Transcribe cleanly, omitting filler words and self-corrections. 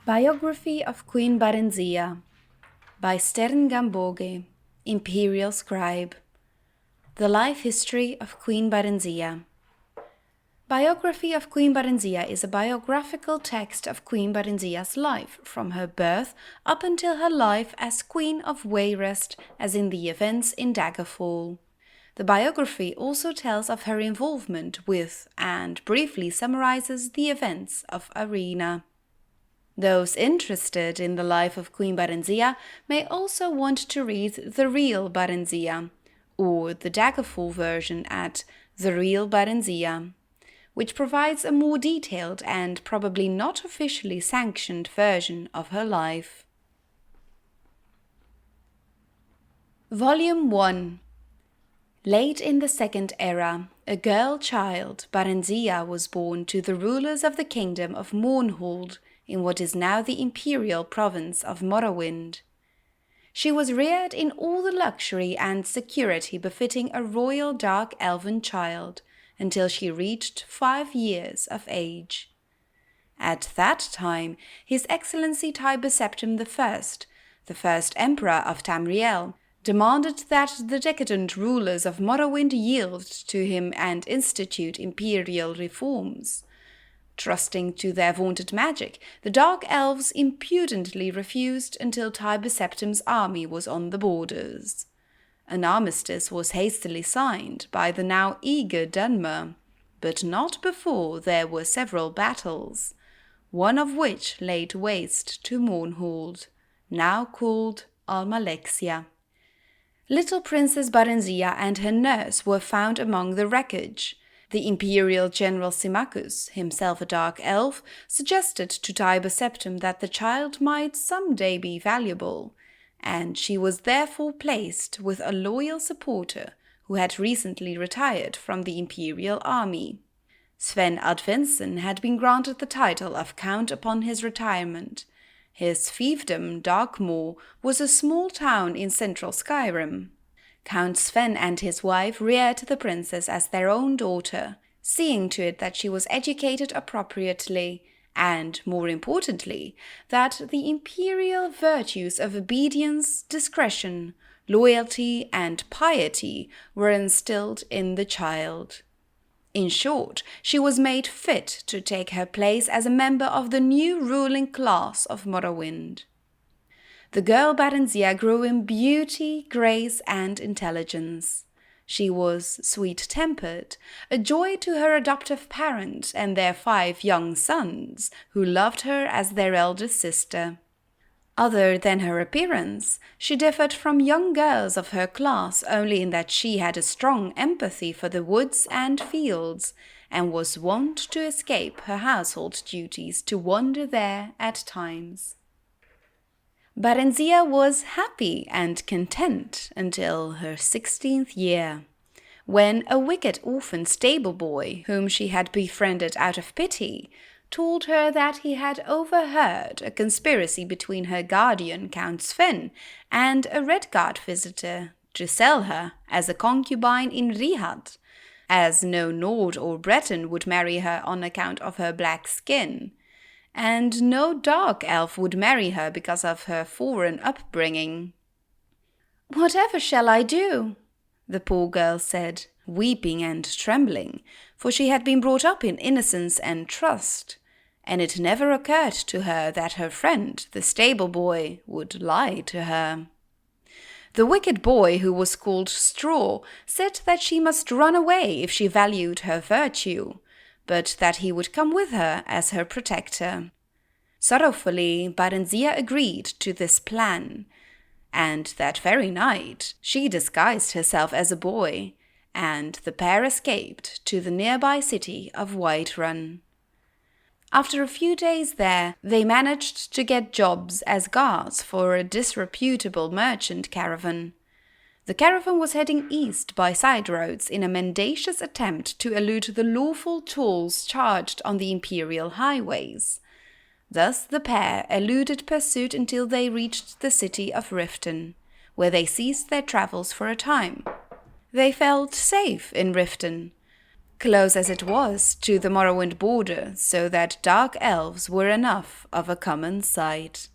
Biography of Queen Barenziah by Stern Gamboge, Imperial Scribe. The Life History of Queen Barenziah. Biography of Queen Barenziah is a biographical text of Queen Barenziah's life, from her birth up until her life as Queen of Wayrest, as in the events in Daggerfall. The biography also tells of her involvement with and briefly summarizes the events of Arena. Those interested in the life of Queen Barenziah may also want to read The Real Barenziah, or the Daggerfall version at The Real Barenziah, which provides a more detailed and probably not officially sanctioned version of her life. Volume 1. Late in the Second Era, a girl child, Barenziah, was born to the rulers of the kingdom of Mournhold, in what is now the imperial province of Morrowind. She was reared in all the luxury and security befitting a royal dark elven child, until she reached 5 years of age. At that time, His Excellency Tiber Septim I, the first emperor of Tamriel, demanded that the decadent rulers of Morrowind yield to him and institute imperial reforms. Trusting to their vaunted magic, the Dark Elves impudently refused until Tiber Septim's army was on the borders. An armistice was hastily signed by the now eager Dunmer, but not before there were several battles, one of which laid waste to Mournhold, now called Almalexia. Little Princess Barenziah and her nurse were found among the wreckage. The Imperial General Symmachus, himself a dark elf, suggested to Tiber Septim that the child might some day be valuable, and she was therefore placed with a loyal supporter who had recently retired from the Imperial army. Sven Advensen had been granted the title of Count upon his retirement. His fiefdom, Darkmoor, was a small town in central Skyrim. Count Sven and his wife reared the princess as their own daughter, seeing to it that she was educated appropriately, and, more importantly, that the imperial virtues of obedience, discretion, loyalty, and piety were instilled in the child. In short, she was made fit to take her place as a member of the new ruling class of Morrowind. The girl Barenziah grew in beauty, grace, and intelligence. She was sweet-tempered, a joy to her adoptive parent and their 5 young sons, who loved her as their eldest sister. Other than her appearance, she differed from young girls of her class only in that she had a strong empathy for the woods and fields, and was wont to escape her household duties to wander there at times. Barenziah was happy and content until her 16th year, when a wicked orphan stable boy, whom she had befriended out of pity, told her that he had overheard a conspiracy between her guardian, Count Sven, and a Redguard visitor to sell her as a concubine in Rihad, as no Nord or Breton would marry her on account of her black skin, and no dark elf would marry her because of her foreign upbringing. "Whatever shall I do?" the poor girl said, weeping and trembling, for she had been brought up in innocence and trust, and it never occurred to her that her friend, the stable boy, would lie to her. The wicked boy, who was called Straw, said that she must run away if she valued her virtue, but that he would come with her as her protector. Sorrowfully, Barenziah agreed to this plan, and that very night she disguised herself as a boy, and the pair escaped to the nearby city of Whiterun. After a few days there, they managed to get jobs as guards for a disreputable merchant caravan. The caravan was heading east by side roads in a mendacious attempt to elude the lawful tolls charged on the imperial highways. Thus the pair eluded pursuit until they reached the city of Riften, where they ceased their travels for a time. They felt safe in Riften. close as it was to the Morrowind border, so that dark elves were enough of a common sight.